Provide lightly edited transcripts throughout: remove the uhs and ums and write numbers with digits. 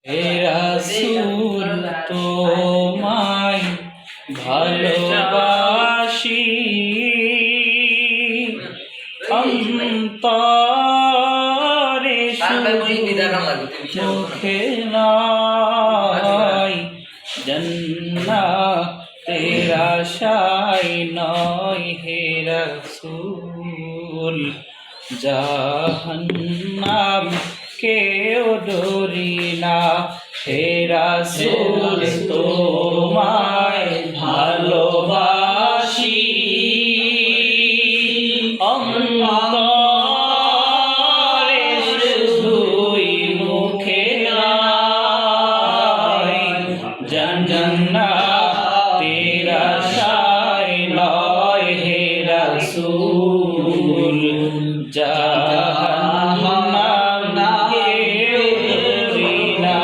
হে রাসূল তোমায় ভালোবাসি অন্তরে মুখে নয় জান্নাতের আশায় নয় হে রাসূল জাহান্নাম কেউ ডরি না হে রাসূল তোমায় ভালোবাসি অন্তরে শুধুই মুখে নয় জান্নাতের আশায় নয় হে রাসূল জাহান্নাম কেউ ডরি না।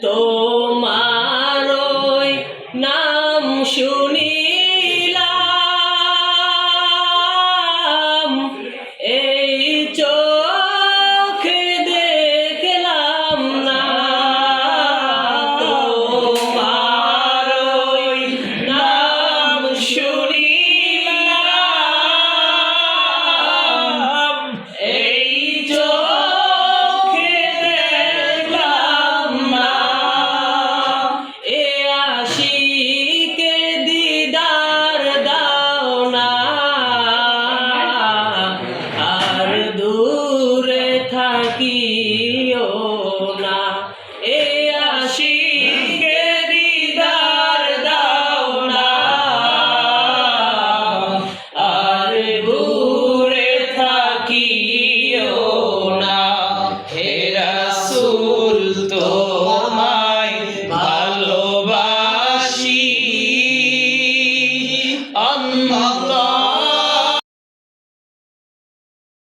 তোমার ওই নাম শুনিলাম এই চোখে দেখলাম না তোমার ওই নাম শুনিলাম এই চোখে দেখলাম না এ আশিকে দিদার দাও না আর দূরে থাকিও না।